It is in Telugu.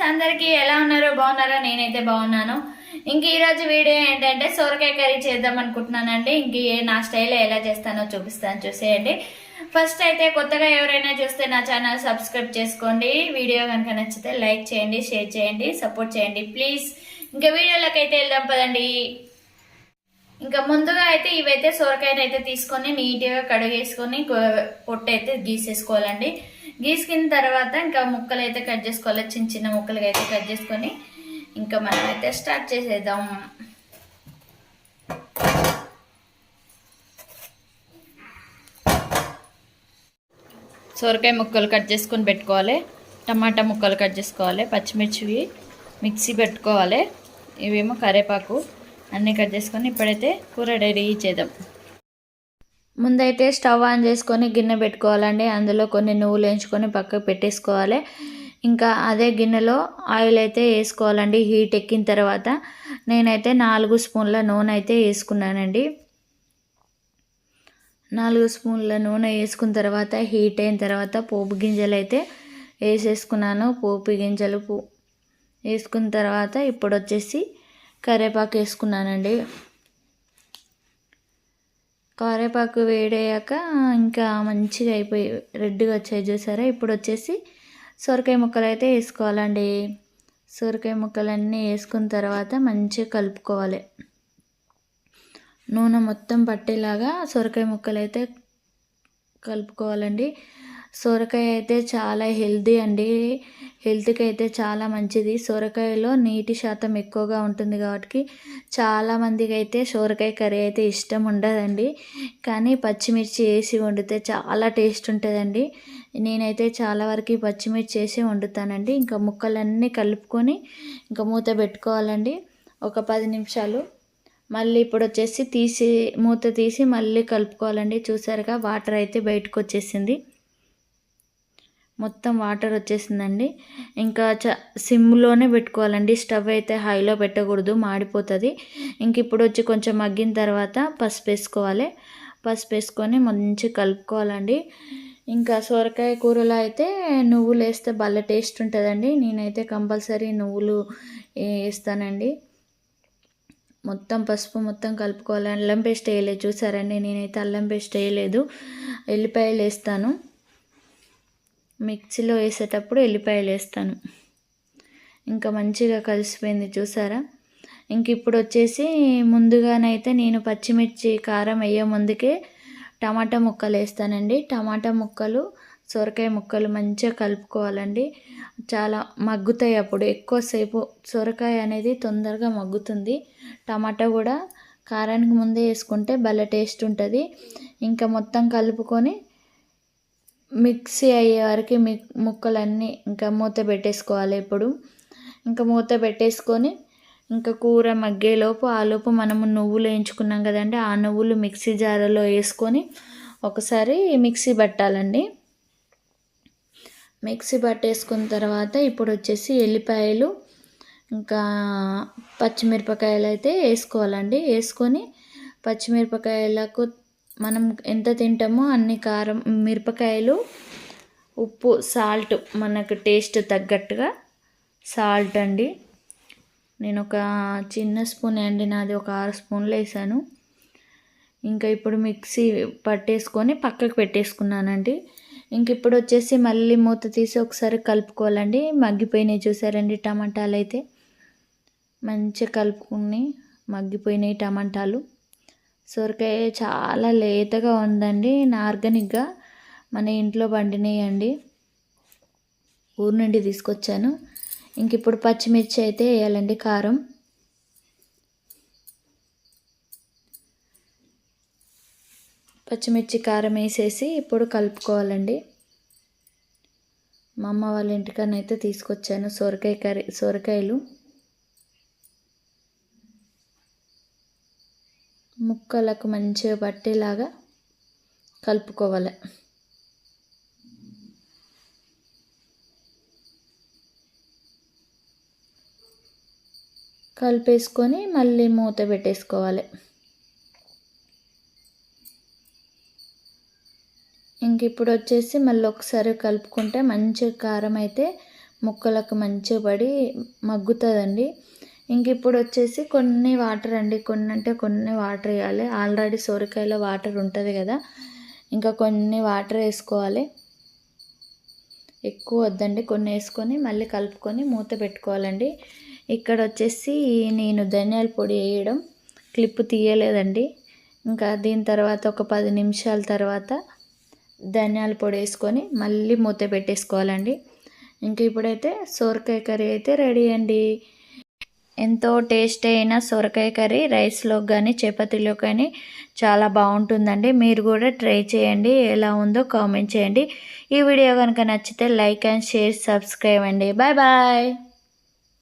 అందరికీ ఎలా ఉన్నారో బాగున్నారా? నేనైతే బాగున్నాను. ఇంక ఈరోజు వీడియో ఏంటంటే సొరకాయ కర్రీ చేద్దాం అనుకుంటున్నానండి. నా స్టైల్లో ఎలా చేస్తానో చూపిస్తాను, చూసేయండి. ఫస్ట్ అయితే కొత్తగా ఎవరైనా చూస్తే నా ఛానల్ సబ్స్క్రైబ్ చేసుకోండి. వీడియో కనుక నచ్చితే లైక్ చేయండి, షేర్ చేయండి, సపోర్ట్ చేయండి ప్లీజ్. ఇంకా వీడియోలోకి అయితే వెళ్దాం పదండి. ఇంకా ముందుగా అయితే ఇవైతే సొరకాయని అయితే తీసుకొని నీట్గా కడిగేసుకొని పొట్టు అయితే గీసేసుకోవాలండి. గీసుకున్న తర్వాత ఇంకా ముక్కలు అయితే కట్ చేసుకోవాలి. చిన్న చిన్న ముక్కలుగా అయితే కట్ చేసుకొని ఇంకా మనం అయితే స్టార్ట్ చేసేద్దాం. సొరకాయ ముక్కలు కట్ చేసుకొని పెట్టుకోవాలి. టమాటా ముక్కలు కట్ చేసుకోవాలి. పచ్చిమిర్చివి మిక్సీ పెట్టుకోవాలి. ఇవేమో కరివేపాకు అన్నీ కట్ చేసుకొని ఇప్పుడైతే కూర రెడీ చేద్దాం. ముందైతే స్టవ్ ఆన్ చేసుకొని గిన్నె పెట్టుకోవాలండి. అందులో కొన్ని నువ్వులు వేయించుకొని పక్కకు పెట్టేసుకోవాలి. ఇంకా అదే గిన్నెలో ఆయిల్ అయితే వేసుకోవాలండి. హీట్ ఎక్కిన తర్వాత నేనైతే 4 స్పూన్ల నూనె అయితే వేసుకున్నానండి. 4 స్పూన్ల నూనె వేసుకున్న తర్వాత హీట్ అయిన తర్వాత పోపు గింజలు అయితే వేసేసుకున్నాను. పోపు గింజలు వేసుకున్న తర్వాత ఇప్పుడు వచ్చేసి కరివేపాకు వేసుకున్నానండి. కరివేపాకు వేడయ్యాక ఇంకా మంచిగా అయిపోయి రెడ్గా వచ్చాయి చూసారా. ఇప్పుడు వచ్చేసి సొరకాయ ముక్కలు అయితే వేసుకోవాలండి. సొరకాయ ముక్కలన్నీ వేసుకున్న తర్వాత మంచిగా కలుపుకోవాలి. నూనె మొత్తం పట్టేలాగా సొరకాయ ముక్కలు అయితే కలుపుకోవాలండి. సొరకాయ అయితే చాలా హెల్తీ అండి. హెల్త్కి అయితే చాలా మంచిది. సొరకాయలో నీటి శాతం ఎక్కువగా ఉంటుంది కాబట్టి చాలామందికి అయితే సొరకాయ కర్రీ అయితే ఇష్టం ఉండదండి. కానీ పచ్చిమిర్చి వేసి వండితే చాలా టేస్ట్ ఉంటుందండి. నేనైతే చాలా వరకు పచ్చిమిర్చి వేసి వండుతానండి. ఇంకా ముక్కలన్నీ కలుపుకొని ఇంకా మూత పెట్టుకోవాలండి ఒక 10 నిమిషాలు. మళ్ళీ ఇప్పుడు వచ్చేసి మూత తీసి మళ్ళీ కలుపుకోవాలండి. చూసారుగా వాటర్ అయితే బయటకు వచ్చేసింది. మొత్తం వాటర్ వచ్చేసిందండి. ఇంకా సిమ్లోనే పెట్టుకోవాలండి. స్టవ్ అయితే హైలో పెట్టకూడదు, మాడిపోతుంది. ఇంక ఇప్పుడు వచ్చి కొంచెం మగ్గిన తర్వాత పసుపు వేసుకోవాలి. పసుపు వేసుకొని మంచిగా కలుపుకోవాలండి. ఇంకా సొరకాయ కూరలో అయితే నువ్వులు వేస్తే భలే టేస్ట్ ఉంటుందండి. నేనైతే కంపల్సరీ నువ్వులు వేస్తానండి. మొత్తం పసుపు మొత్తం కలుపుకోవాలి. అల్లం పేస్ట్ వేయలేదు చూసారండి. నేనైతే అల్లం పేస్ట్ వేయలేదు, ఎల్లిపాయలు వేస్తాను. మిక్సీలో వేసేటప్పుడు ఎల్లిపాయలు వేస్తాను. ఇంకా మంచిగా కలిసిపోయింది చూసారా. ఇంక ఇప్పుడు వచ్చేసి ముందుగానైతే నేను పచ్చిమిర్చి కారం వేయ ముందుకే టమాటా ముక్కలు వేస్తానండి. టమాటా ముక్కలు సొరకాయ ముక్కలు మంచిగా కలుపుకోవాలండి. చాలా మగ్గుతాయి. అప్పుడు ఎక్కువసేపు సొరకాయ అనేది తొందరగా మగ్గుతుంది. టమాటా కూడా కారానికి ముందే వేసుకుంటే భలే టేస్ట్ ఉంటుంది. ఇంకా మొత్తం కలుపుకొని మిక్సీ అయ్యే వరకు ముక్కలన్నీ ఇంకా మూత పెట్టేసుకోవాలి. ఇప్పుడు ఇంకా మూత పెట్టేసుకొని ఇంకా కూర మగ్గేలోపు ఆలోపు మనము నువ్వులు వేయించుకున్నాం కదండి. ఆ నువ్వులు మిక్సీ జార్లో వేసుకొని ఒకసారి మిక్సీ పట్టాలండి. మిక్సీ పట్టేసుకున్న తర్వాత ఇప్పుడు వచ్చేసి ఎల్లిపాయలు ఇంకా పచ్చిమిరపకాయలు అయితే వేసుకోవాలండి. వేసుకొని పచ్చిమిరపకాయలకు మనం ఎంత తింటామో అన్ని కారం, మిరపకాయలు, ఉప్పు, సాల్ట్ మనకు టేస్ట్ తగ్గట్టుగా సాల్ట్ అండి. నేను ఒక చిన్న స్పూన్ అండి, నాది ఒక 6 స్పూన్లు వేసాను. ఇంకా ఇప్పుడు మిక్సీ పట్టేసుకొని పక్కకు పెట్టేసుకున్నానండి. ఇంక ఇప్పుడు వచ్చేసి మళ్ళీ మూత తీసి ఒకసారి కలుపుకోవాలండి. మగ్గిపోయినాయి చూసారండి టమాటాలు అయితే మంచిగా కలుపుకుని మగ్గిపోయినాయి టమాటాలు. సొరకాయ చాలా లేతగా ఉందండి. ఆర్గానిక్గా మన ఇంట్లో పండినాయండి, ఊరు నుండి తీసుకొచ్చాను. ఇంక ఇప్పుడు పచ్చిమిర్చి అయితే వేయాలండి. కారం పచ్చిమిర్చి కారం వేసేసి ఇప్పుడు కలుపుకోవాలండి. మా అమ్మ వాళ్ళ ఇంటికనైతే తీసుకొచ్చాను సొరకాయలు. ముక్కలకు మంచిగా పట్టేలాగా కలుపుకోవాలి. కలిపేసుకొని మళ్ళీ మూత పెట్టేసుకోవాలి. ఇంక ఇప్పుడు వచ్చేసి మళ్ళీ ఒకసారి కలుపుకుంటే మంచిగా కారం అయితే ముక్కలకు మంచిగా పడి మగ్గుతుందండి. ఇంక ఇప్పుడు వచ్చేసి కొన్ని వాటర్ అండి, కొన్ని అంటే కొన్ని వాటర్ వేయాలి. ఆల్రెడీ సొరకాయలో వాటర్ ఉంటుంది కదా, ఇంకా కొన్ని వాటర్ వేసుకోవాలి. ఎక్కువ వద్దండి, కొన్ని వేసుకొని మళ్ళీ కలుపుకొని మూత పెట్టుకోవాలండి. ఇక్కడ వచ్చేసి నేను ధనియాల పొడి వేయడం క్లిప్ తీయలేదండి. ఇంకా దీని తర్వాత ఒక 10 నిమిషాల తర్వాత ధనియాల పొడి వేసుకొని మళ్ళీ మూత పెట్టేసుకోవాలండి. ఇంక ఇప్పుడైతే సొరకాయ కర్రీ అయితే రెడీ అండి. ఎంతో టేస్టీ అయిన సొరకాయ కర్రీ రైస్లో కానీ చపాతీలో కానీ చాలా బాగుంటుందండి. మీరు కూడా ట్రై చేయండి, ఎలా ఉందో కామెంట్ చేయండి. ఈ వీడియో కనుక నచ్చితే లైక్ అండ్ షేర్, సబ్స్క్రైబ్ అండి. Bye bye.